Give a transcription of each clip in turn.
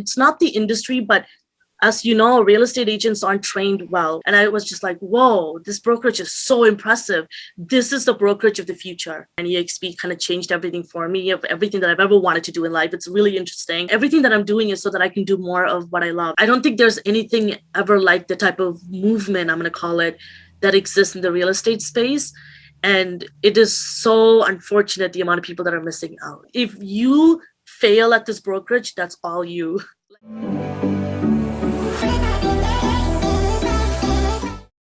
it's not the industry, but as you know, real estate agents aren't trained well. And I was just like, whoa, this brokerage is so impressive. This is the brokerage of the future. And eXp kind of changed everything for me, of everything that I've ever wanted to do in life. It's really interesting. Everything that I'm doing is so that I can do more of what I love. I don't think there's anything ever like the type of movement, I'm going to call it, that exists in the real estate space. And it is so unfortunate the amount of people that are missing out. If you fail at this brokerage, that's all you.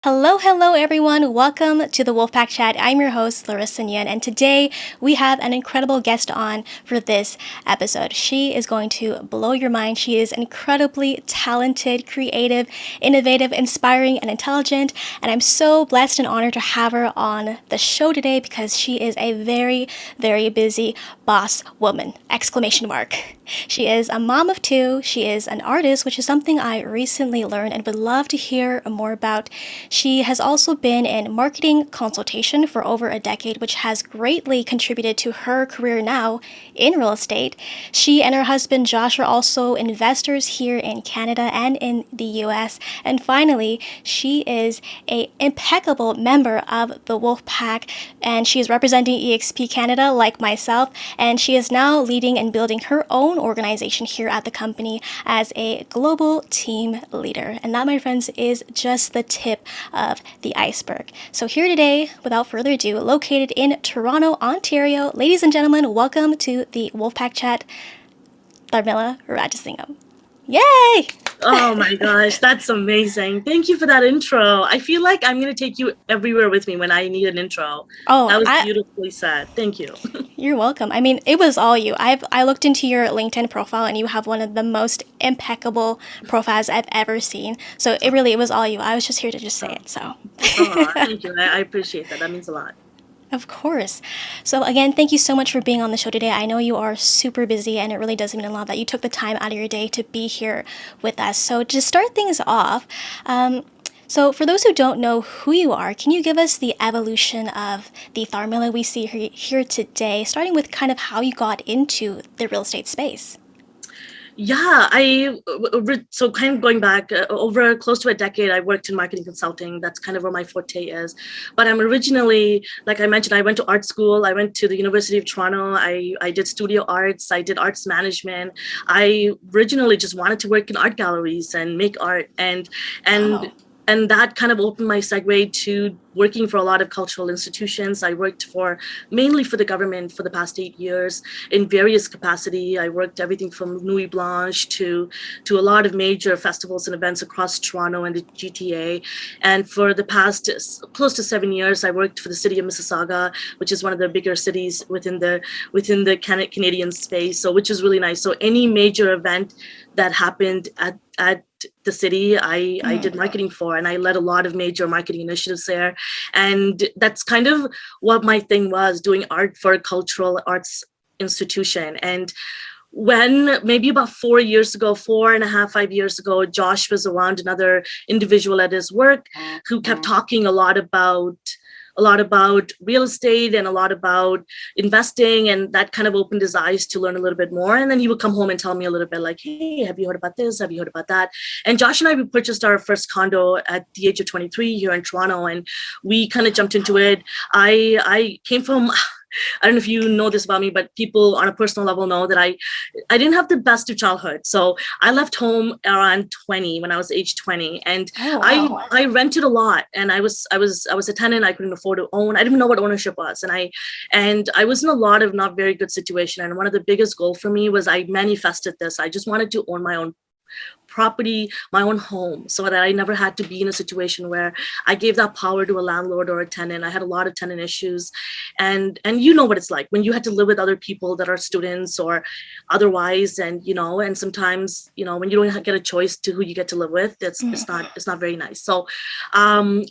Hello everyone. Welcome to the Wolfpack Chat. I'm your host, Laressa, and today we have an incredible guest on for this episode. She is going to blow your mind. She is incredibly talented, creative, innovative, inspiring, and intelligent, and I'm so blessed and honored to have her on the show today because she is a very, very busy boss woman! ! She is a mom of two. She is an artist, which is something I recently learned and would love to hear more about. She has also been in marketing consultation for over a decade, which has greatly contributed to her career now in real estate. She and her husband Josh are also investors here in Canada and in the US. And finally, she is an impeccable member of the Wolfpack, and she is representing eXp Canada like myself, and she is now leading and building her own organization here at the company as a global team leader. And that, my friends, is just the tip of the iceberg. So here today, without further ado, located in Toronto, Ontario, ladies and gentlemen, welcome to the Wolfpack Chat, Tharmila Rajasingam. Yay! Oh my gosh, that's amazing. Thank you for that intro. I feel like I'm going to take you everywhere with me when I need an intro. Oh, that was beautifully said. Thank you. You're welcome. I mean, it was all you. I looked into your LinkedIn profile and you have one of the most impeccable profiles I've ever seen. So it was all you. I was just here to just say it. So thank you. I appreciate that. That means a lot. Of course. So again, thank you so much for being on the show today. I know you are super busy and it really does mean a lot that you took the time out of your day to be here with us. So to start things off, so for those who don't know who you are, can you give us the evolution of the Tharmila we see here today, starting with kind of how you got into the real estate space? Yeah, so kind of going back over close to a decade, I worked in marketing consulting. That's kind of where my forte is. But I'm originally, like I mentioned, I went to art school. I went to the University of Toronto. I did studio arts. I did arts management. I originally just wanted to work in art galleries and make art. And that kind of opened my segue to working for a lot of cultural institutions. I worked mainly for the government for the past 8 years in various capacity. I worked everything from Nuit Blanche to a lot of major festivals and events across Toronto and the GTA. And for the past close to 7 years, I worked for the city of Mississauga, which is one of the bigger cities within the Canadian space. So which is really nice. So any major event that happened at the city, I did marketing for, and I led a lot of major marketing initiatives there. And that's kind of what my thing was, doing art for a cultural arts institution. And when maybe about 4 years ago, 4.5, 5 years ago, Josh was around, another individual at his work who kept talking a lot about real estate and a lot about investing, and that kind of opened his eyes to learn a little bit more. And then he would come home and tell me a little bit like, hey, have you heard about this? Have you heard about that? And Josh and I, we purchased our first condo at the age of 23 here in Toronto, and we kind of jumped into it. I came from, I don't know if you know this about me, but people on a personal level know that I didn't have the best of childhood. So I left home around 20 when I was age 20, and I rented a lot, and I was a tenant. I couldn't afford to own. I didn't know what ownership was, and I was in a lot of not very good situation. And one of the biggest goals for me was I manifested this. I just wanted to own my own property, my own home, so that I never had to be in a situation where I gave that power to a landlord or a tenant. I had a lot of tenant issues, and you know what it's like when you had to live with other people that are students or otherwise, and sometimes when you don't get a choice to who you get to live with, it's not very nice. So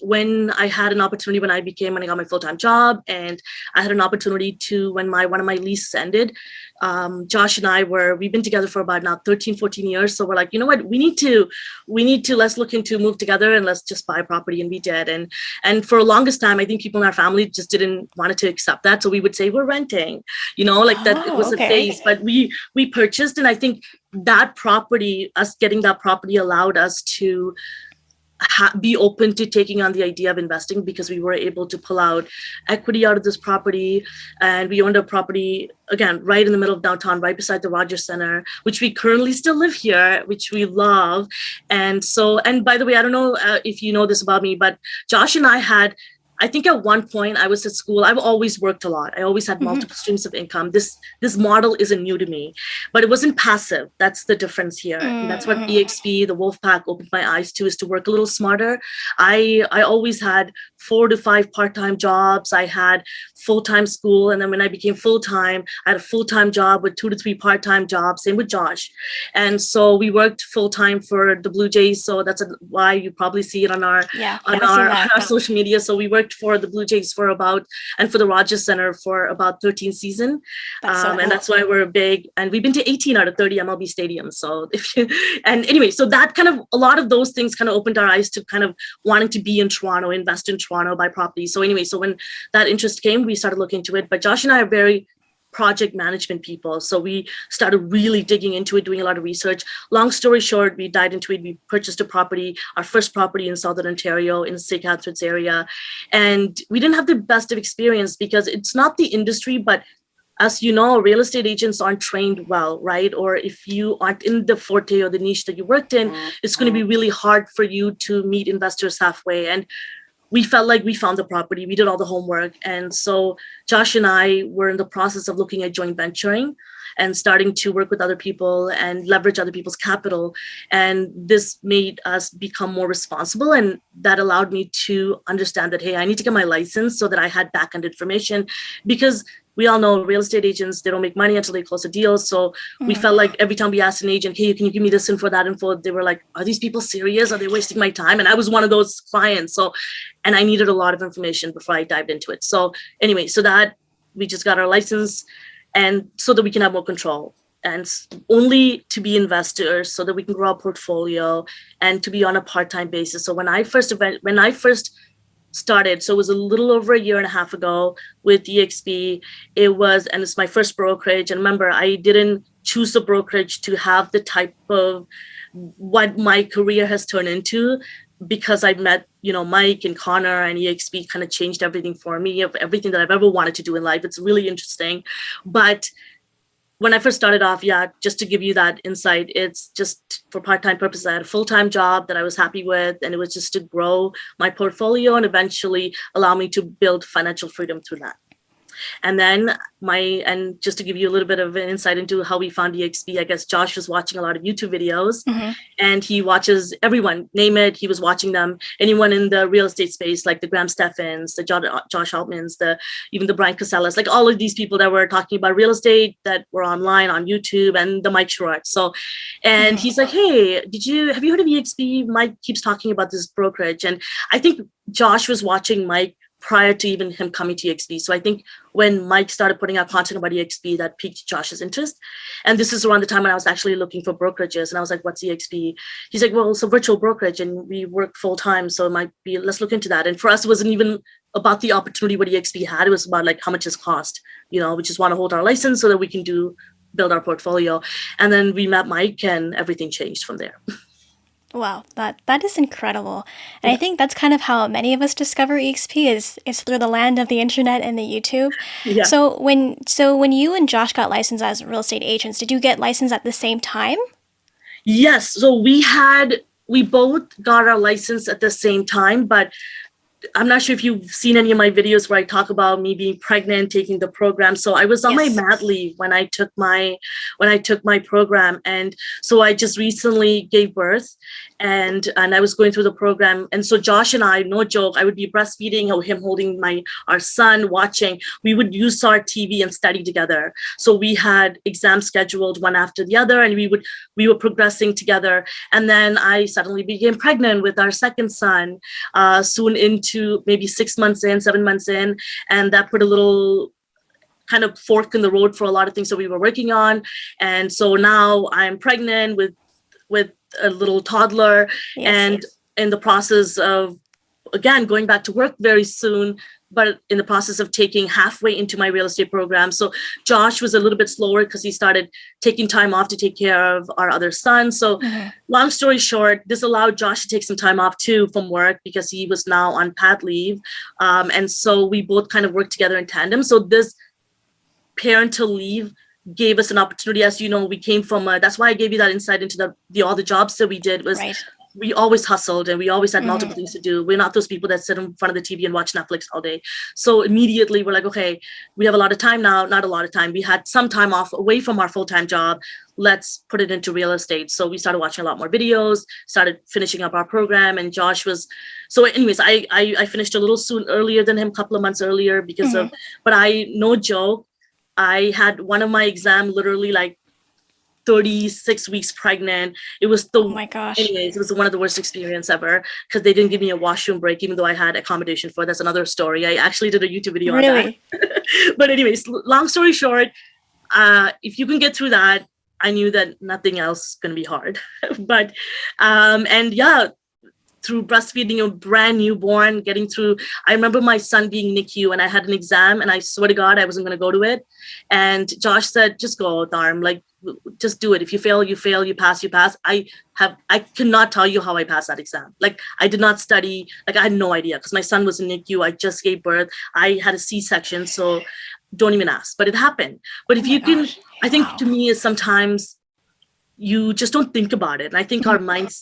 when I had an opportunity, when I got my full-time job, and I had an opportunity to, when one of my leases ended, Josh and we've been together for about now 13, 14 years. So we're like, you know what, we need to, let's look into move together and let's just buy a property. And we did. And for the longest time, I think people in our family just didn't want to accept that. So we would say we're renting, that it was a phase, but we purchased. And I think that property, us getting that property allowed us to be open to taking on the idea of investing, because we were able to pull out equity out of this property. And we owned a property, again, right in the middle of downtown, right beside the Rogers Center, which we currently still live here, which we love. And so, and by the way, I don't know if you know this about me, but Josh and I think at one point I was at school, I've always worked a lot. I always had multiple streams of income. This model isn't new to me, but it wasn't passive. That's the difference here. And that's what eXp, the Wolfpack, opened my eyes to, is to work a little smarter. I always had 4 to 5 part-time jobs. I had full-time school. And then when I became full-time, I had a full-time job with 2 to 3 part-time jobs, same with Josh. And so we worked full-time for the Blue Jays. So that's why you probably see it on our social media. So we worked for the Blue Jays for about, and for the Rogers Center for about 13 seasons. And that's why we're big. And we've been to 18 out of 30 MLB stadiums. So and anyway, so that kind of, a lot of those things kind of opened our eyes to kind of wanting to be in Toronto, invest in Toronto, buy property. So anyway, so when that interest came, we started looking into it. But Josh and I are very project management people. So we started really digging into it, doing a lot of research. Long story short, we dived into it. We purchased a property, our first property in Southern Ontario, in the St. Catharines area. And we didn't have the best of experience, because it's not the industry, but as you know, real estate agents aren't trained well, right? Or if you aren't in the forte or the niche that you worked in, it's going to be really hard for you to meet investors halfway. And we felt like we found the property, we did all the homework. And so Josh and I were in the process of looking at joint venturing and starting to work with other people and leverage other people's capital. And this made us become more responsible. And that allowed me to understand that, hey, I need to get my license so that I had back-end information, because we all know real estate agents, they don't make money until they close a deal. So we felt like every time we asked an agent, hey, can you give me this info, that info? They were like, are these people serious? Are they wasting my time? And I was one of those clients. So, and I needed a lot of information before I dived into it. So anyway, so that we just got our license, and so that we can have more control, and only to be investors, so that we can grow our portfolio and to be on a part-time basis. So when I first started, so it was a little over a year and a half ago with eXp. And it's my first brokerage. And remember, I didn't choose a brokerage to have the type of what my career has turned into, because I met, Mike and Connor, and eXp kind of changed everything for me, of everything that I've ever wanted to do in life. It's really interesting. But when I first started off, just to give you that insight, it's just for part-time purposes. I had a full-time job that I was happy with, and it was just to grow my portfolio and eventually allow me to build financial freedom through that. And then and just to give you a little bit of an insight into how we found eXp, I guess Josh was watching a lot of YouTube videos, and he watches everyone, name it, he was watching them. Anyone in the real estate space, like the Graham Steffens, the Josh Altmans, even the Brian Casellas, like all of these people that were talking about real estate that were online on YouTube, and the Mike Sherrod. So, and he's like, hey, have you heard of eXp? Mike keeps talking about this brokerage. And I think Josh was watching Mike prior to even him coming to eXp. So I think when Mike started putting out content about eXp, that piqued Josh's interest. And this is around the time when I was actually looking for brokerages. And I was like, what's eXp? He's like, well, it's a virtual brokerage and we work full time. So it might be, let's look into that. And for us, it wasn't even about the opportunity what eXp had. It was about like how much it cost. We just want to hold our license so that we can build our portfolio. And then we met Mike, and everything changed from there. Wow, that is incredible. And I think that's kind of how many of us discover eXp is through the land of the internet and the YouTube. Yeah. So when you and Josh got licensed as real estate agents, did you get licensed at the same time? Yes. So we both got our license at the same time, but I'm not sure if you've seen any of my videos where I talk about me being pregnant, taking the program. So I was on my mat leave when I took my program. And so I just recently gave birth, and I was going through the program. And so Josh and I, no joke, I would be breastfeeding or him holding our son, watching. We would use our TV and study together. So we had exams scheduled one after the other, and we were progressing together. And then I suddenly became pregnant with our second son, soon into maybe 7 months in. And that put a little kind of fork in the road for a lot of things that we were working on. And so now I'm pregnant with a little toddler, and in the process of, again, going back to work very soon, but in the process of taking halfway into my real estate program. So Josh was a little bit slower because he started taking time off to take care of our other son. So long story short, this allowed Josh to take some time off too from work because he was now on pad leave. And so we both kind of worked together in tandem. So this parental leave gave us an opportunity. As you know, we came from that's why I gave you that insight into all the jobs that we did was we always hustled and we always had multiple things to do. We're not those people that sit in front of the TV and watch Netflix all day. So immediately we're like, okay, we have a lot of time now. Not a lot of time. We had some time off away from our full-time job. Let's put it into real estate. So we started watching a lot more videos, started finishing up our program. And Josh was, so anyways, I finished a little earlier than him, a couple of months earlier because of, but no joke, I had one of my exam literally like 36 weeks pregnant. It was oh my gosh. Anyways, it was one of the worst experience ever because they didn't give me a washroom break, even though I had accommodation for it. That's another story. I actually did a YouTube video on that. But anyways, long story short, if you can get through that, I knew that nothing else is going to be hard. But, and yeah, through breastfeeding a brand newborn, getting through, I remember my son being NICU and I had an exam and I swear to God, I wasn't going to go to it. And Josh said, just go, Tharm, like, just do it. If you fail, you fail, you pass, you pass. I cannot tell you how I passed that exam. Like I did not study, like I had no idea because my son was in NICU. I just gave birth. I had a C-section. So don't even ask, but it happened. But if you can, I think to me is sometimes you just don't think about it. And I think our mind,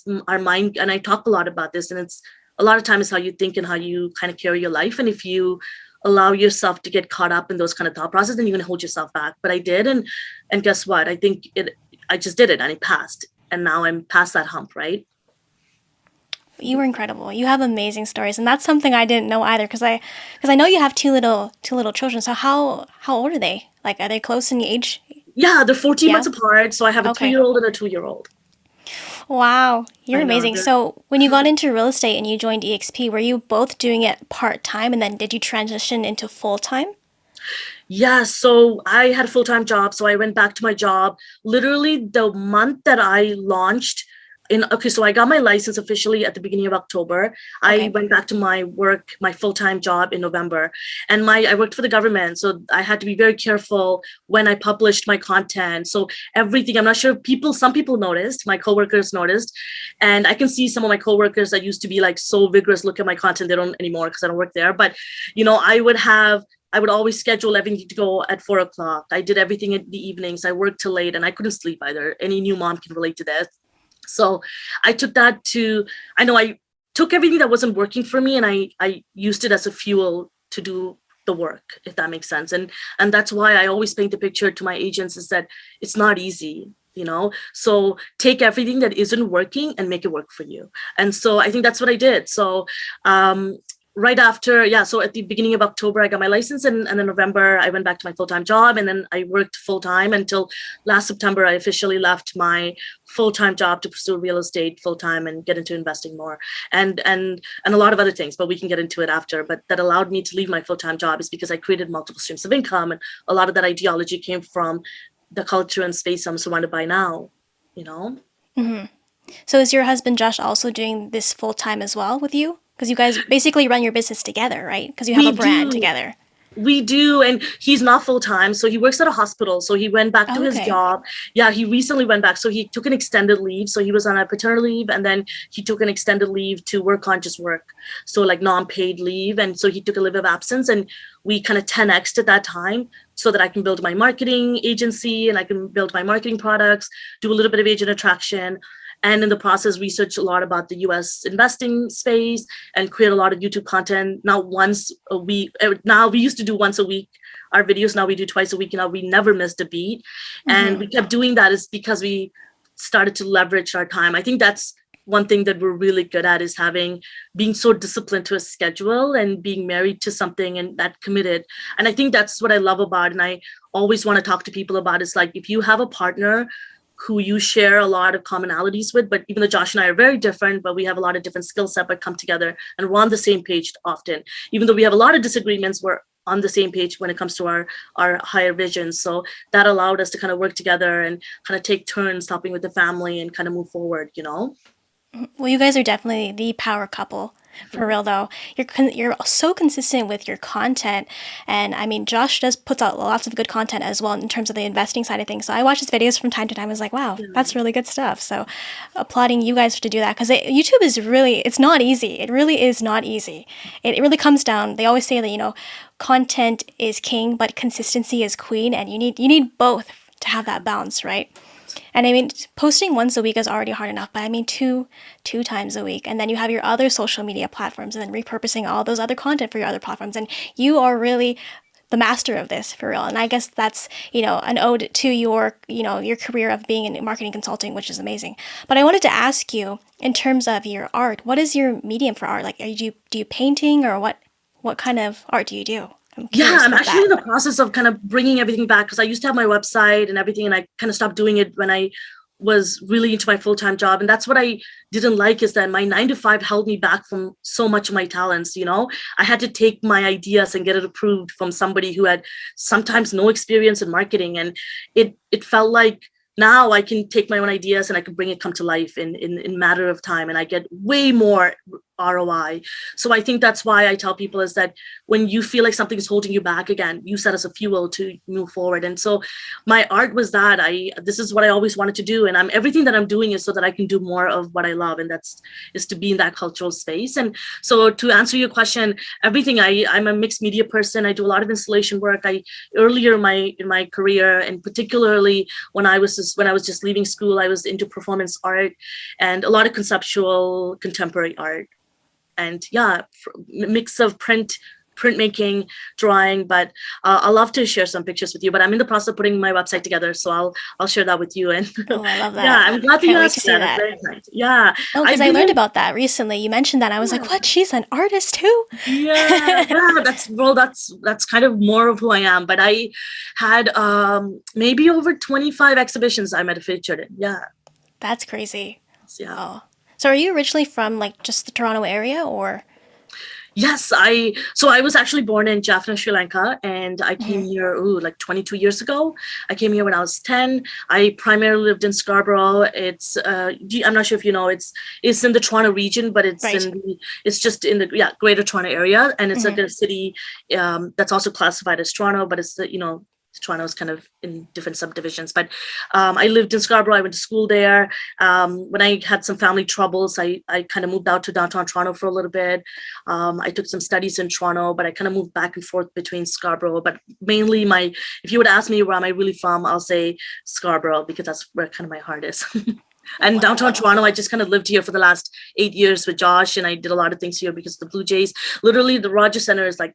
and I talk a lot about this, and it's a lot of times how you think and how you kind of carry your life. And if you allow yourself to get caught up in those kind of thought processes, then you're going to hold yourself back. But I did. And guess what? I think I just did it and it passed. And now I'm past that hump, right? You were incredible. You have amazing stories. And that's something I didn't know either because I know you have two little children. So how old are they? Like, are they close in age? Yeah, they're 14 months apart. So I have a 3-year-old and a 2-year-old. Wow, you're amazing. So when you got into real estate and you joined eXp, were you both doing it part-time and then did you transition into full-time? Yeah, so I had a full-time job. So I went back to my job literally the month that I launched. So I got my license officially at the beginning of October. I went back to my work, my full-time job in November. And I worked for the government. So I had to be very careful when I published my content. So everything, I'm not sure some people noticed, my coworkers noticed. And I can see some of my coworkers that used to be like so vigorous, look at my content, they don't anymore because I don't work there. But, I would always schedule everything to go at 4:00. I did everything in the evenings. I worked till late and I couldn't sleep either. Any new mom can relate to this. So I took that I took everything that wasn't working for me and I used it as a fuel to do the work, if that makes sense. And that's why I always paint the picture to my agents is that it's not easy, so take everything that isn't working and make it work for you. And so I think that's what I did. So right after, so at the beginning of October, I got my license and then November, I went back to my full-time job and then I worked full-time until last September, I officially left my full-time job to pursue real estate full-time and get into investing more and a lot of other things, but we can get into it after. But that allowed me to leave my full-time job is because I created multiple streams of income and a lot of that ideology came from the culture and space I'm surrounded by now, So is your husband Josh also doing this full-time as well with you? Because you guys basically run your business together, right? Because you have a brand together. We do. And he's not full-time. So he works at a hospital. So he went back to his job. Yeah, he recently went back. So he took an extended leave. So he was on a paternity leave and then he took an extended leave to work on just work. So like non-paid leave. And so he took a leave of absence and we kind of 10x'd at that time so that I can build my marketing agency and I can build my marketing products, do a little bit of agent attraction. And in the process, research a lot about the US investing space and create a lot of YouTube content. Now, once a week, now we used to do once a week, our videos, now we do twice a week. Now we never missed a beat. And we kept doing that is because we started to leverage our time. I think that's one thing that we're really good at is being so disciplined to a schedule and being married to something and that committed. And I think that's what I love about, and I always want to talk to people about is like, if you have a partner who you share a lot of commonalities with, but even though Josh and I are very different, but we have a lot of different skill set, but come together and we're on the same page often. Even though we have a lot of disagreements, we're on the same page when it comes to our higher visions. So that allowed us to kind of work together and kind of take turns helping with the family and kind of move forward, Well, you guys are definitely the power couple. For real though, you're so consistent with your content, and I mean Josh does puts out lots of good content as well in terms of the investing side of things. So I watch his videos from time to time. I was like, wow, Yeah. that's really good stuff. So applauding you guys to do that because YouTube is really it's not easy. It really is not easy. It really comes down. They always say that content is king, but consistency is queen, and you need both to have that balance, right? And I mean, posting once a week is already hard enough, but I mean two times a week, and then you have your other social media platforms, and then repurposing all those other content for your other platforms, and you are really the master of this for real. And I guess that's an ode to your career of being in marketing consulting, which is amazing. But I wanted to ask you, in terms of your art, what is your medium for art? Like, do you painting, or what kind of art do you do? I'm Yeah, curious I'm about actually in that. the process of kind of bringing everything back because I used to have my website and everything, and I kind of stopped doing it when I was really into my full-time job. And that's what I didn't like, is that my 9 to 5 held me back from so much of my talents. I had to take my ideas and get it approved from somebody who had sometimes no experience in marketing. And it felt like now I can take my own ideas and I can bring it come to life in matter of time, and I get way more ROI. So I think that's why I tell people is that when you feel like something is holding you back, again, use that as a fuel to move forward. And so my art was that this is what I always wanted to do. And everything that I'm doing is so that I can do more of what I love. And that's is to be in that cultural space. And so to answer your question, everything I'm a mixed media person. I do a lot of installation work. Earlier in my career, and particularly when I was just leaving school, I was into performance art and a lot of conceptual contemporary art. And yeah, mix of printmaking, drawing. But I'll love to share some pictures with you. But I'm in the process of putting my website together, so I'll share that with you. And Oh, I love yeah, that. I'm glad that you Can't wait to asked see that. It's that. very exciting. Yeah, Oh, because I've I been learned in. about that recently. You mentioned that. I was like, what? She's an artist too? Yeah, yeah, that's kind of more of who I am. But I had maybe over 25 exhibitions I might have featured in. Yeah, That's crazy. yeah. Oh. So are you originally from like just the Toronto area or? Yes, I was actually born in Jaffna, Sri Lanka, and I came Mhm. here like 22 years ago. I came here when I was 10. I primarily lived in Scarborough. I'm not sure if you know, it's in the Toronto region, but Right. it's just in the Greater Toronto area, and it's like Mhm. a city that's also classified as Toronto, but it's Toronto is kind of in different subdivisions. But I lived in Scarborough. I went to school there. When I had some family troubles, I kind of moved out to downtown Toronto for a little bit. I took some studies in Toronto, but I kind of moved back and forth between Scarborough. But mainly if you would ask me where am I really from, I'll say Scarborough, because that's where kind of my heart is. And downtown Wow. Toronto, I just kind of lived here for the last 8 years with Josh, and I did a lot of things here because of the Blue Jays. Literally, the Rogers Center is like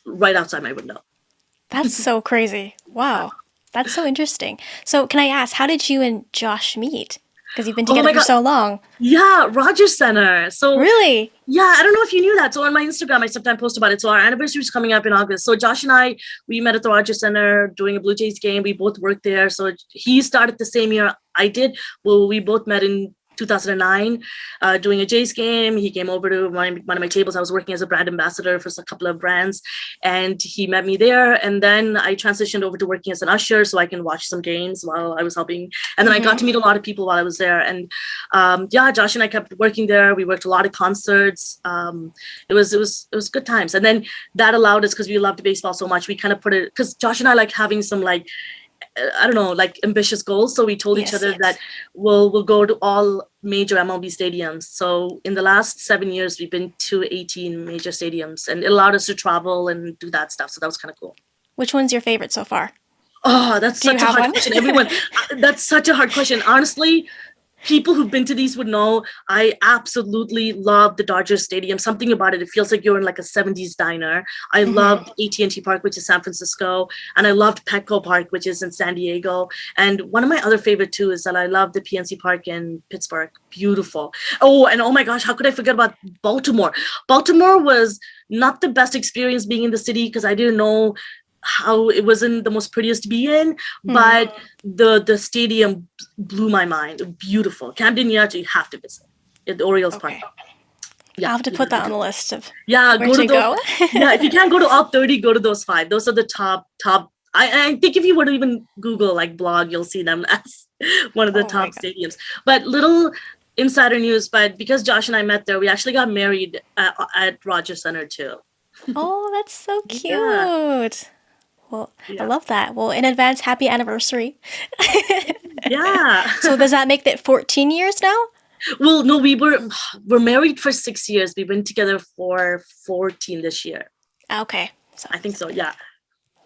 right outside my window. That's so crazy. Wow. That's so interesting. So can I ask, how did you and Josh meet? Because you've been Oh together my for God. so long. Yeah, Rogers Center. So Really? yeah, I don't know if you knew that. So on my Instagram, I sometimes post about it. So our anniversary is coming up in August. So Josh and we met at the Rogers Center doing a Blue Jays game. We both worked there. So he started the same year I did. Well, we both met in 2009 doing a Jays game. He came over to one of my tables. I was working as a brand ambassador for a couple of brands, and he met me there. And then I transitioned over to working as an usher so I can watch some games while I was helping. And then I got to meet a lot of people while I was there. And yeah, Josh and I kept working there. We worked a lot of concerts. It was good times. And then that allowed us, because we loved baseball so much, we kind of put it, because Josh and I like having some like, I don't know, like ambitious goals. So we told each Yes, other that yes. we'll go to all major MLB stadiums. So in the last 7 years, we've been to 18 major stadiums, and it allowed us to travel and do that stuff. So that was kind of cool. Which one's your favorite so far? Oh, that's Do you such a have hard one? question. Everyone, that's such a hard question. Honestly, people who've been to these would know I absolutely love the Dodgers Stadium. Something about it, it feels like you're in like a 70s diner. I loved AT&T Park, which is San Francisco, and I loved Petco Park, which is in San Diego. And one of my other favorite too is that I love the PNC Park in Pittsburgh. Beautiful. Oh, and oh my gosh, how could I forget about Baltimore? Baltimore was not the best experience being in the city because I didn't know how it wasn't the most prettiest to be in, but the stadium blew my mind. Beautiful. Camden Yards, you have to visit. At the Orioles Park. Okay. Yeah. I'll have to put that on the list of Yeah, where go to to those. go. Yeah, if you can't go to all 30, go to those 5. Those are the top. I think if you were to even Google like blog, you'll see them as one of the Oh my top God. stadiums. But little insider news, but because Josh and I met there, we actually got married at Rogers Center too. Oh, that's so Yeah, cute. Well, I yeah, love that. Well, in advance, happy anniversary. yeah. So does that make it 14 years now? Well, no, we're married for 6 years. We've been together for 14 this year. Okay. So, I think so. Yeah,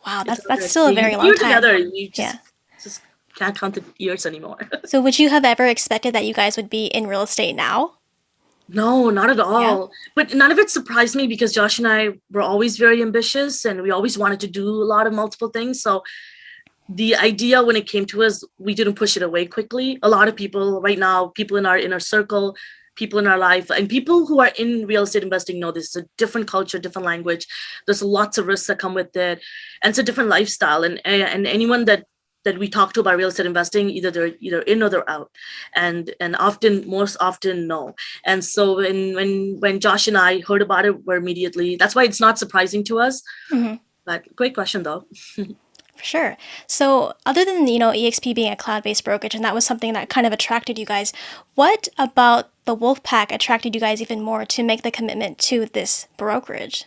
wow, it's that's all good. still a very long You're time. together. You Yeah. just can't count the years anymore. So would you have ever expected that you guys would be in real estate now? No, not at Yeah. all. But none of it surprised me because Josh and I were always very ambitious and we always wanted to do a lot of multiple things. So the idea when it came to us, we didn't push it away quickly. A lot of people right now, people in our inner circle, people in our life, and people who are in real estate investing know this is a different culture, different language. There's lots of risks that come with it, and it's a different lifestyle. And anyone that we talk to about real estate investing, either they're either in or they're out, and most often no. And so when Josh and I heard about it, we're immediately. That's why it's not surprising to us. Mm-hmm. But great question though. For sure. So, other than, eXp being a cloud-based brokerage, and that was something that kind of attracted you guys, what about the Wolfpack attracted you guys even more to make the commitment to this brokerage?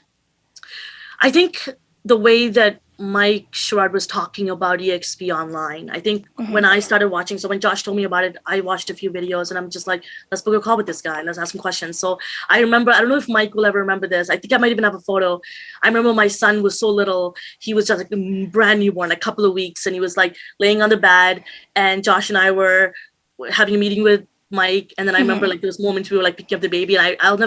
I think the way that Mike Sherrod was talking about eXp online, I think when I started watching, so when Josh told me about it, I watched a few videos and I'm just like, let's book a call with this guy. Let's ask him questions. So I remember, I don't know if Mike will ever remember this. I think I might even have a photo. I remember my son was so little. He was just like a brand newborn, a couple of weeks. And he was like laying on the bed and Josh and I were having a meeting with Mike, and then I remember like there was moments we were like picking up the baby, and I'll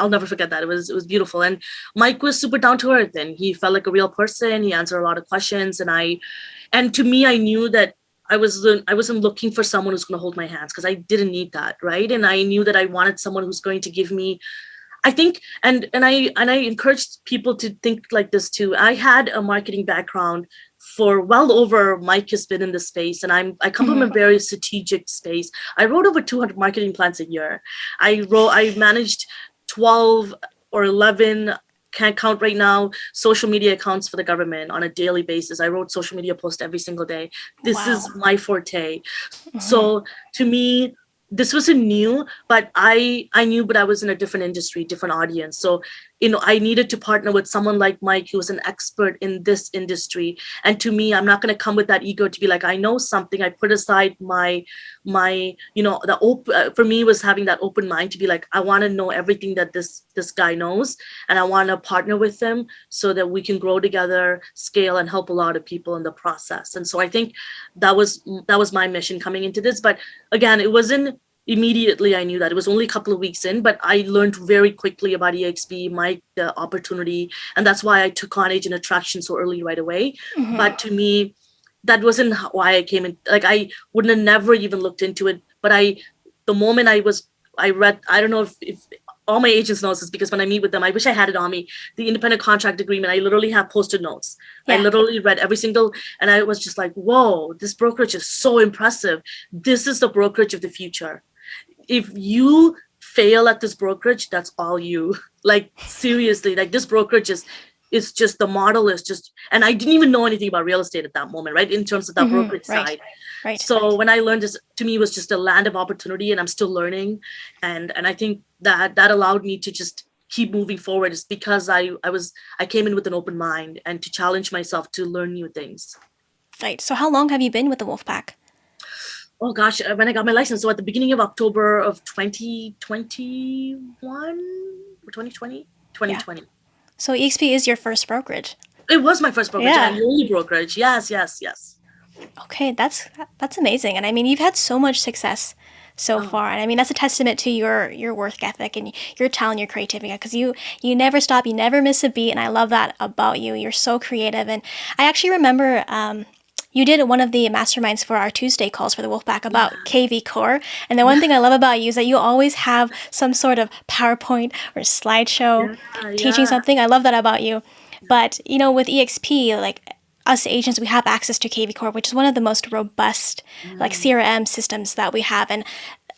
never forget that. It was beautiful, and Mike was super down to earth, and he felt like a real person. He answered a lot of questions, and to me, I knew that I wasn't looking for someone who's going to hold my hands because I didn't need that, right? And I knew that I wanted someone who's going to give me. I think, and I encouraged people to think like this too. I had a marketing background for well over Mike has been in this space, and I come from a very strategic space. I wrote over 200 marketing plans a year. I managed 12 or 11, can't count right now, social media accounts for the government on a daily basis. I wrote social media posts every single day. This is my forte. So to me, this wasn't new, but I knew, but I was in a different industry, different audience. So, I needed to partner with someone like Mike, who was an expert in this industry. And to me, I'm not going to come with that ego to be like, I know something. I put aside my, for me was having that open mind to be like, I want to know everything that this guy knows. And I want to partner with him so that we can grow together, scale, and help a lot of people in the process. And so I think that was my mission coming into this. But again, it wasn't immediately I knew that. It was only a couple of weeks in, but I learned very quickly about eXp, the opportunity, and that's why I took on Agent Attraction so early right away. But to me, that wasn't why I came in. Like I wouldn't have never even looked into it. But the moment I read, I don't know if all my agents know this because when I meet with them, I wish I had it on me. The independent contract agreement, I literally have posted notes. Yeah. I literally read every single, and I was just like, whoa, this brokerage is so impressive. This is the brokerage of the future. If you fail at this brokerage, that's all you. Like seriously, like this brokerage is just, the model is just, and I didn't even know anything about real estate at that moment, right? In terms of that brokerage side. Right. So when I learned this, to me, it was just a land of opportunity, and I'm still learning. And I think that allowed me to just keep moving forward, is because I came in with an open mind and to challenge myself to learn new things. Right. So how long have you been with the Wolfpack? Oh gosh, when I got my license, so at the beginning of October of 2021 or 2020. Yeah. So eXp is your first brokerage. It was my first brokerage, and the only brokerage. Yes. Okay, that's amazing. And I mean, you've had so much success so far. And I mean, that's a testament to your work ethic and your talent, your creativity, because you never stop, you never miss a beat. And I love that about you. You're so creative. And I actually remember you did one of the masterminds for our Tuesday calls for the Wolfpack about KvCore. And the one thing I love about you is that you always have some sort of PowerPoint or slideshow teaching something. I love that about you. But, with eXp, like us agents, we have access to KvCore, which is one of the most robust like CRM systems that we have. And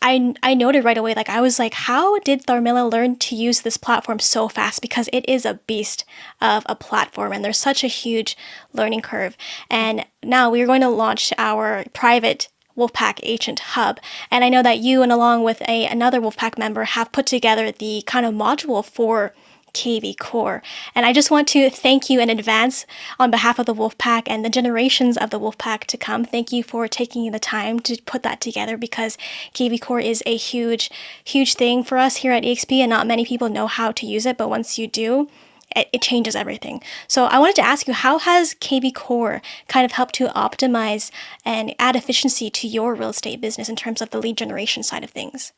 I noted right away, like I was like, how did Tharmila learn to use this platform so fast? Because it is a beast of a platform and there's such a huge learning curve. And now we're going to launch our private Wolfpack Agent Hub. And I know that you and along with another Wolfpack member have put together the kind of module for KvCore. And I just want to thank you in advance on behalf of the Wolfpack and the generations of the Wolfpack to come. Thank you for taking the time to put that together, because KvCore is a huge, huge thing for us here at eXp, and not many people know how to use it, but once you do, it changes everything. So I wanted to ask you, how has KvCore kind of helped to optimize and add efficiency to your real estate business in terms of the lead generation side of things?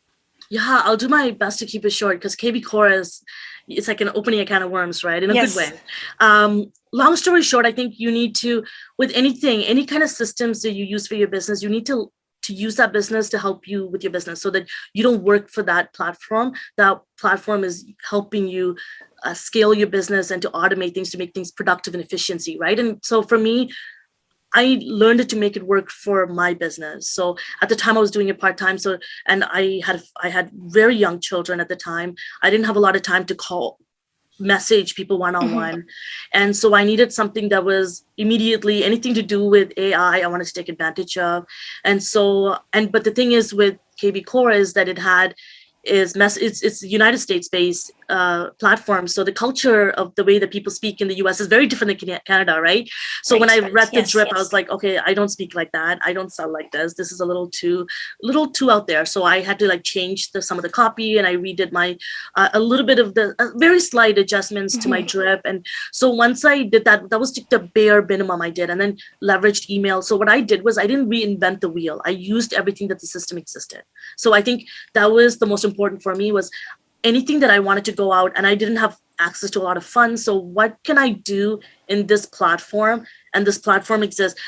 Yeah, I'll do my best to keep it short, because KvCore it's like an opening a can of worms, right? In a good way. Long story short, I think you need to, with anything, any kind of systems that you use for your business, you need to use that business to help you with your business, so that you don't work for that platform. That platform is helping you scale your business and to automate things, to make things productive and efficiency, right? And so for me, I learned it to make it work for my business. So at the time I was doing it part-time. And I had very young children at the time. I didn't have a lot of time to message people one-on-one. And so I needed something that was immediately anything to do with AI I wanted to take advantage of. But the thing is with KvCore is that it's United States based platform. So the culture of the way that people speak in the US is very different than Canada, right? So when I read the drip, I was like, okay, I don't speak like that. I don't sound like this. This is a little too out there. So I had to change some of the copy, and I redid my a little bit of the very slight adjustments to my drip. And so once I did that, that was the bare minimum I did, and then leveraged email. So what I did was I didn't reinvent the wheel. I used everything that the system existed. So I think that was the most important for me, was anything that I wanted to go out, and I didn't have access to a lot of funds. So what can I do in this platform? And this platform exists.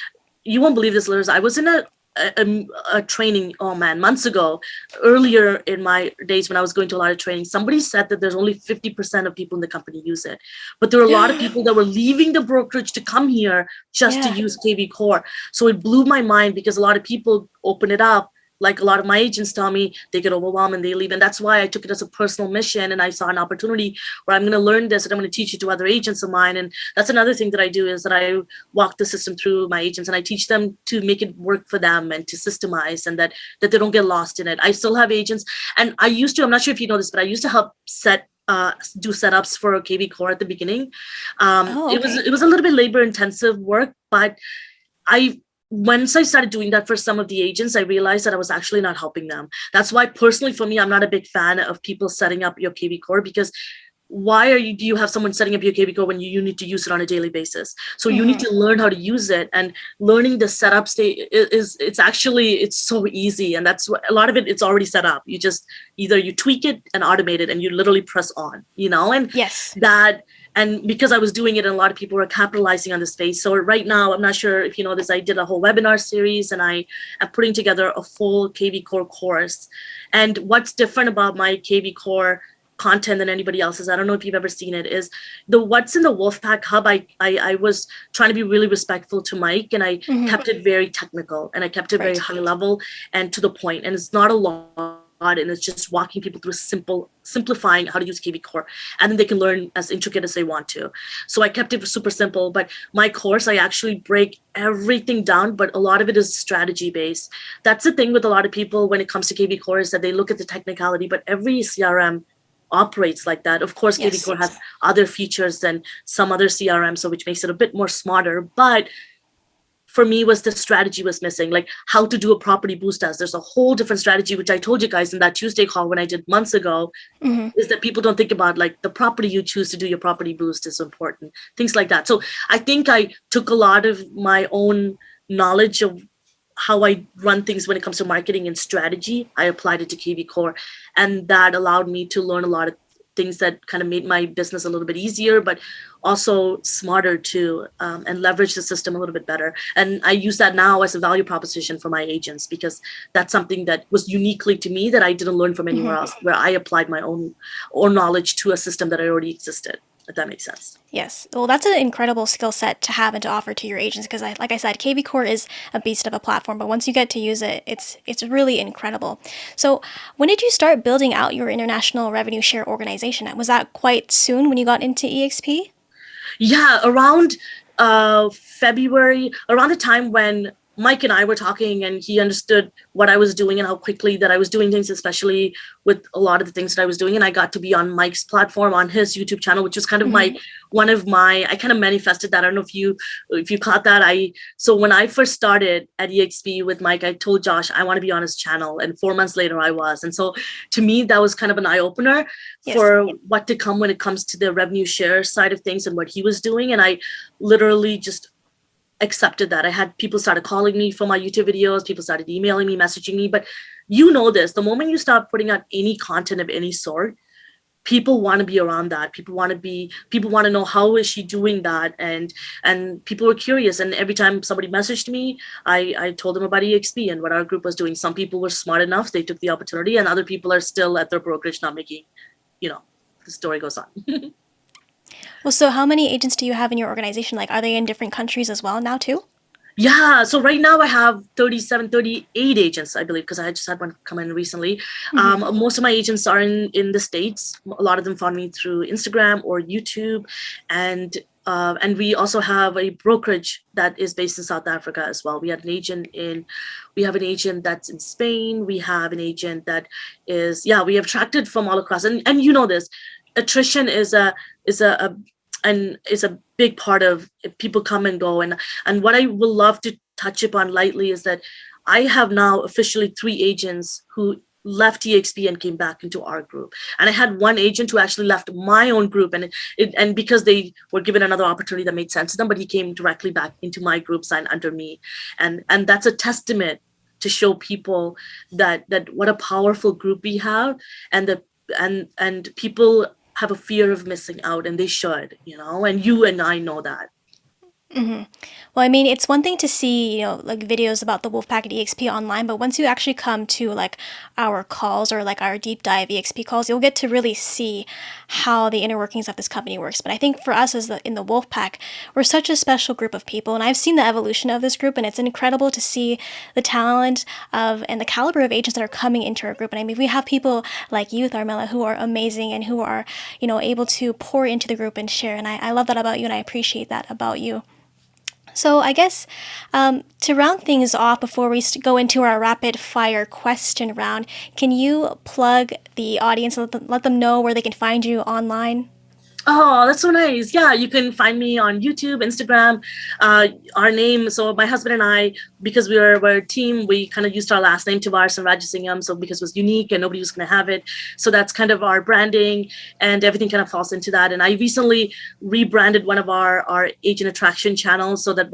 You won't believe this, Laressa. I was in a training, months ago, earlier in my days when I was going to a lot of training. Somebody said that there's only 50% of people in the company use it, but there were a lot of people that were leaving the brokerage to come here just to use KvCore. So it blew my mind, because a lot of people open it up. Like a lot of my agents tell me, they get overwhelmed and they leave. And that's why I took it as a personal mission. And I saw an opportunity where I'm going to learn this and I'm going to teach it to other agents of mine. And that's another thing that I do, is that I walk the system through my agents, and I teach them to make it work for them and to systemize, and that they don't get lost in it. I still have agents. And I used to, I'm not sure if you know this, but I used to help do setups for KvCore at the beginning. It was a little bit labor intensive work, but once I started doing that for some of the agents, I realized that I was actually not helping them. That's why personally for me, I'm not a big fan of people setting up your KvCore, because do you have someone setting up your KvCore when you need to use it on a daily basis? So you need to learn how to use it, and learning the setup state it's so easy. And that's what, a lot of it's already set up. You just either you tweak it and automate it, and you literally press on, and because I was doing it, and a lot of people were capitalizing on the space. So right now, I'm not sure if you know this, I did a whole webinar series, and I am putting together a full KvCore course. And what's different about my KvCore content than anybody else's, I don't know if you've ever seen it, is what's in the Wolfpack Hub. I was trying to be really respectful to Mike, and I kept it very technical, and I kept it very high level and to the point. And it's not a lot. And it's just walking people through simplifying how to use KvCore, and then they can learn as intricate as they want to. So I kept it super simple, but my course, I actually break everything down, but a lot of it is strategy based. That's the thing with a lot of people when it comes to KvCore, is that they look at the technicality, but every CRM operates like that. Of course, KvCore has other features than some other CRM, so which makes it a bit more smarter, but for me was the strategy was missing, like how to do a property boost as. There's a whole different strategy, which I told you guys in that Tuesday call when I did months ago, is that people don't think about, like, the property you choose to do your property boost is important, things like that. So I think I took a lot of my own knowledge of how I run things when it comes to marketing and strategy. I applied it to KvCore, and that allowed me to learn a lot of things that kind of made my business a little bit easier, but also smarter too, and leverage the system a little bit better. And I use that now as a value proposition for my agents, because that's something that was uniquely to me that I didn't learn from anywhere else, where I applied my own knowledge to a system that already existed. If that makes sense. Yes. Well, that's an incredible skill set to have and to offer to your agents, because like I said, KvCore is a beast of a platform, but once you get to use it, it's really incredible. So when did you start building out your international revenue share organization? Was that quite soon when you got into eXp? Yeah, around February, around the time when Mike and I were talking, and he understood what I was doing and how quickly that I was doing things, especially with a lot of the things that I was doing. And I got to be on Mike's platform, on his YouTube channel, which is kind of I kind of manifested that. I don't know if you caught that. So when I first started at eXp with Mike, I told Josh I want to be on his channel, and 4 months later I was. And so to me, that was kind of an eye opener for what to come when it comes to the revenue share side of things and what he was doing. And I literally just accepted that. I had people started calling me for my YouTube videos, people started emailing me, messaging me. But you know this, the moment you start putting out any content of any sort, people want to be around that. People want to know how is she doing that, and people were curious. And every time somebody messaged me, I told them about eXp and what our group was doing. Some people were smart enough, they took the opportunity, and other people are still at their brokerage not making, the story goes on. Well, so how many agents do you have in your organization? Like, are they in different countries as well now too? Yeah, so right now I have 38 agents, I believe, because I just had one come in recently. Most of my agents are in the States. A lot of them found me through Instagram or YouTube. And we also have a brokerage that is based in South Africa as well. We have an agent that's in Spain. We have an agent that we have attracted from all across. And you know this, attrition is a big part of people come and go. And what I will love to touch upon lightly is that I have now officially 3 agents who left eXp and came back into our group. And I had one agent who actually left my own group, and because they were given another opportunity that made sense to them, but he came directly back into my group, signed under me. And that's a testament to show people that what a powerful group we have, and people have a fear of missing out, and they should, and you and I know that. Well, I mean, it's one thing to see, like videos about the Wolfpack at eXp online, but once you actually come to like our calls or like our deep dive eXp calls, you'll get to really see how the inner workings of this company works. But I think for us in the Wolfpack, we're such a special group of people, and I've seen the evolution of this group, and it's incredible to see the talent and the caliber of agents that are coming into our group. And I mean, we have people like you, Tharmila, who are amazing and who are, able to pour into the group and share. And I love that about you, and I appreciate that about you. So I guess to round things off before we go into our rapid fire question round, can you plug the audience and let them know where they can find you online? Oh, that's so nice. Yeah, you can find me on YouTube, Instagram, our name. So my husband and I, because we're a team, we kind of used our last name, Tavares and Rajasingam, so because it was unique and nobody was going to have it. So that's kind of our branding, and everything kind of falls into that. And I recently rebranded one of our agent attraction channels, so that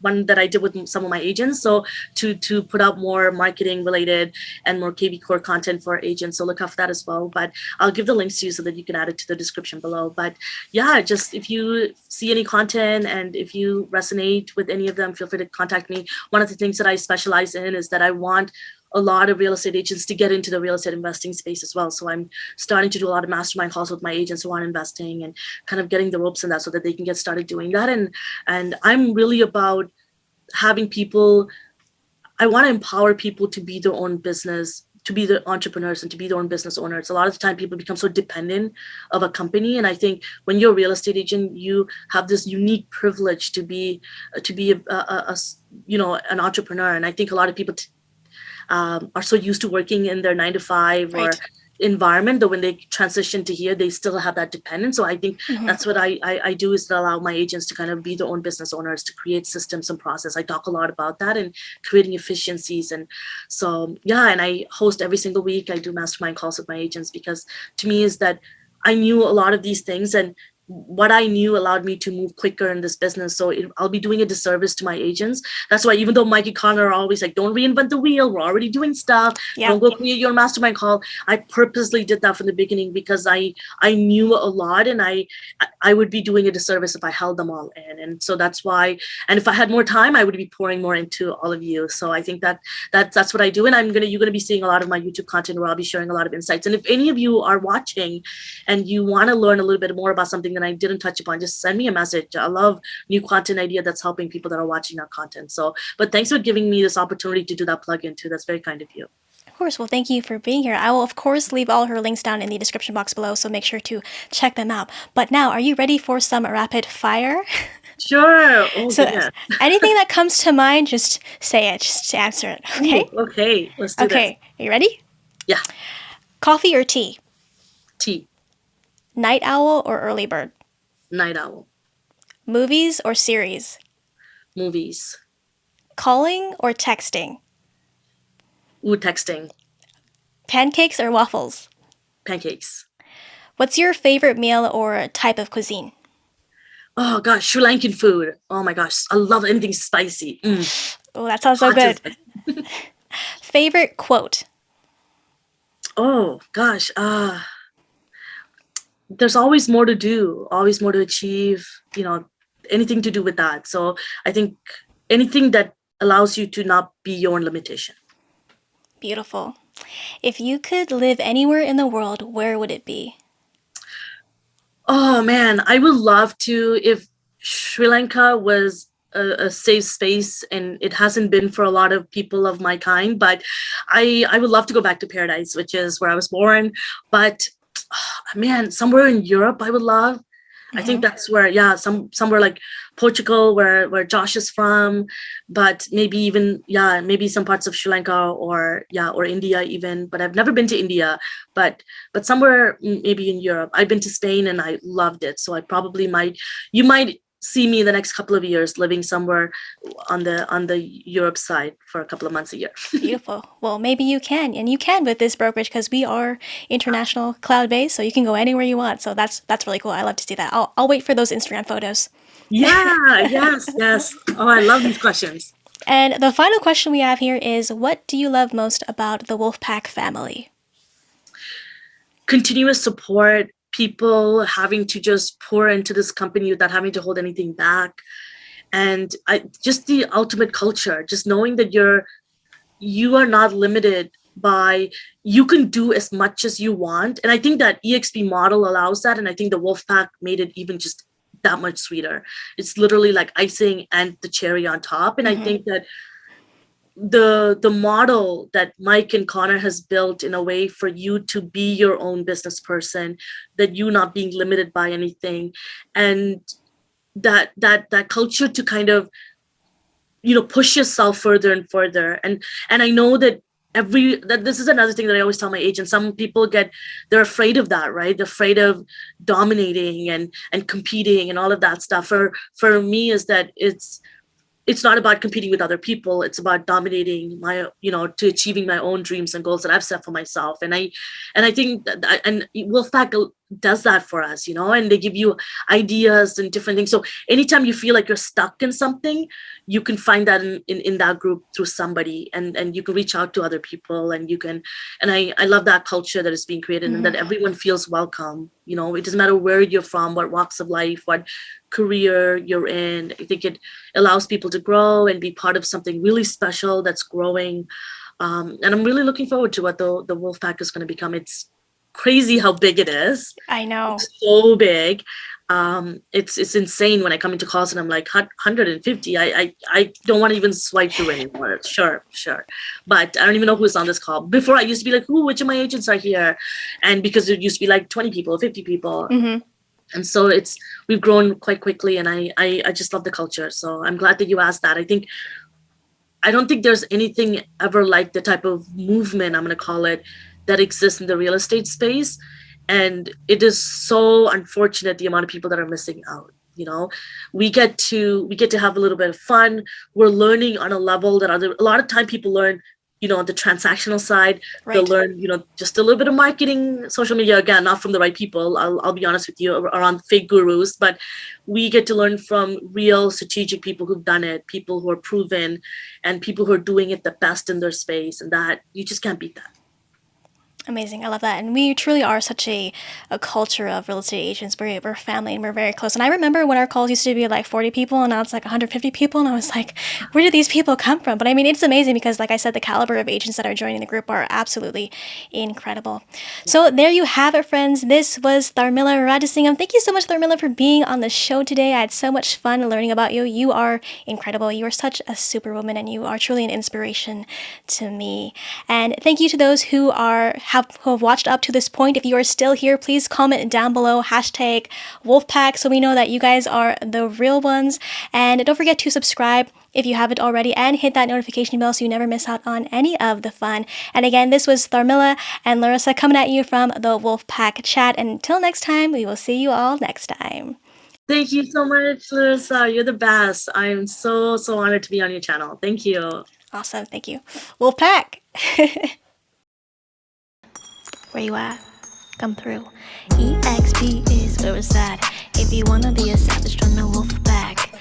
one that I did with some of my agents. So to put out more marketing related and more KvCore content for agents. So look out for that as well. But I'll give the links to you so that you can add it to the description below. But yeah, just if you see any content and if you resonate with any of them, feel free to contact me. One of the things that I specialize in is that I want a lot of real estate agents to get into the real estate investing space as well. So I'm starting to do a lot of mastermind calls with my agents who aren't investing, and kind of getting the ropes in that so that they can get started doing that. And I'm really about having people, I want to empower people to be their own business, to be the entrepreneurs and to be their own business owners. A lot of the time people become so dependent of a company. And I think when you're a real estate agent, you have this unique privilege to be an entrepreneur. And I think a lot of people are so used to working in their 9-to-5 or environment that when they transition to here, they still have that dependence. So I think that's what I do, is to allow my agents to kind of be their own business owners, to create systems and process. I talk a lot about that and creating efficiencies. And so, yeah, and I host every single week. I do mastermind calls with my agents, because to me is that I knew a lot of these things, and what I knew allowed me to move quicker in this business. So I'll be doing a disservice to my agents. That's why, even though Mike and Connor are always like, don't reinvent the wheel, we're already doing stuff, don't go create your mastermind call, I purposely did that from the beginning, because I knew a lot, and I would be doing a disservice if I held them all in. And so that's why, and if I had more time, I would be pouring more into all of you. So I think that's what I do. And you're gonna be seeing a lot of my YouTube content where I'll be sharing a lot of insights. And if any of you are watching and you want to learn a little bit more about something that I didn't touch upon, just send me a message. I love new content idea that's helping people that are watching our content. So, but thanks for giving me this opportunity to do that plug-in too. That's very kind of you. Of course. Well, thank you for being here. I will, of course, leave all her links down in the description box below, so make sure to check them out. But now, are you ready for some rapid fire? Sure. Oh, So goodness. anything that comes to mind, just say it, just answer it, Ooh, okay? okay. Let's do this. Okay, are you ready? Yeah. Coffee or tea? Tea. Night owl or early bird? Night owl. Movies or series? Movies. Calling or texting? Ooh, texting. Pancakes or waffles? Pancakes. What's your favorite meal or type of cuisine? Oh gosh, Sri Lankan food. Oh my gosh, I love anything spicy. Oh, that sounds so Hot and good. spicy. Favorite quote? Oh gosh, there's always more to do, always more to achieve. Anything to do with that. So I think anything that allows you to not be your own limitation. Beautiful. If you could live anywhere in the world, where would it be? Oh man, I would love to if Sri Lanka was a safe space, and it hasn't been for a lot of people of my kind, but I would love to go back to paradise, which is where I was born. But man, somewhere in Europe I would love. I think that's where, yeah, somewhere like Portugal, where Josh is from, but maybe even, yeah, maybe some parts of Sri Lanka, or India even. But I've never been to India, but somewhere maybe in Europe. I've been to Spain and I loved it, so I probably might. You might see me in the next couple of years living somewhere on the Europe side for a couple of months a year. Beautiful. Well, maybe you can, and you can with this brokerage because we are international cloud based, so you can go anywhere you want. So that's really cool. I love to see that. I'll wait for those Instagram photos. Yeah, yes, yes. Oh, I love these questions. And the final question we have here is, what do you love most about the Wolfpack family? Continuous support, people having to just pour into this company without having to hold anything back. And just the ultimate culture, just knowing that you are not limited by, you can do as much as you want. And I think that eXp model allows that. And I think the Wolfpack made it even just that much sweeter. It's literally like icing and the cherry on top. And I think that the model that Mike and Connor has built in a way for you to be your own business person, that you not being limited by anything, and that culture to kind of push yourself further and further. And I know that this is another thing that I always tell my agents. Some people they're afraid of that, right? They're afraid of dominating and competing and all of that stuff. For me, is that it's not about competing with other people. It's about dominating to achieving my own dreams and goals that I've set for myself. And I think and Wolfpack does that for us, and they give you ideas and different things. So anytime you feel like you're stuck in something, you can find that in that group through somebody, and you can reach out to other people, and you can, and I love that culture that is being created, and that everyone feels welcome. It doesn't matter where you're from, what walks of life, what career you're in. I think it allows people to grow and be part of something really special that's growing. And I'm really looking forward to what the Wolfpack is going to become. It's crazy how big it is. I know. It's so big. It's insane when I come into calls and I'm like 150. I don't want to even swipe through anymore. Sure. But I don't even know who's on this call. Before I used to be like, which of my agents are here? And because it used to be like 20 people, 50 people. And so we've grown quite quickly, and I just love the culture. So I'm glad that you asked that. I don't think there's anything ever like the type of movement, I'm going to call it, that exists in the real estate space. And it is so unfortunate the amount of people that are missing out. We get to have a little bit of fun. We're learning on a level that a lot of time people learn, on the transactional side. Right. They'll learn, just a little bit of marketing, social media, again, not from the right people. I'll be honest with you, around fake gurus, but we get to learn from real strategic people who've done it, people who are proven, and people who are doing it the best in their space. And that, you just can't beat that. Amazing. I love that. And we truly are such a culture of real estate agents. We're family and we're very close. And I remember when our calls used to be like 40 people and now it's like 150 people. And I was like, where did these people come from? But I mean, it's amazing because, like I said, the caliber of agents that are joining the group are absolutely incredible. So there you have it, friends. This was Tharmila Rajasingam. Thank you so much, Tharmila, for being on the show today. I had so much fun learning about you. You are incredible. You are such a superwoman and you are truly an inspiration to me. And thank you to those who have who have watched up to this point. If you are still here, please comment down below hashtag Wolfpack so we know that you guys are the real ones. And don't forget to subscribe if you haven't already, and hit that notification bell so you never miss out on any of the fun. And again, this was Tharmila and Laressa coming at you from the Wolfpack Chat. And until next time, we will see you all next time. Thank you so much, Laressa. You're the best. I'm so honored to be on your channel. Thank you. Awesome. Thank you. Wolfpack. Where you at? Come through. eXp is where it's at. If you wanna be a savage, join the Wolfpack.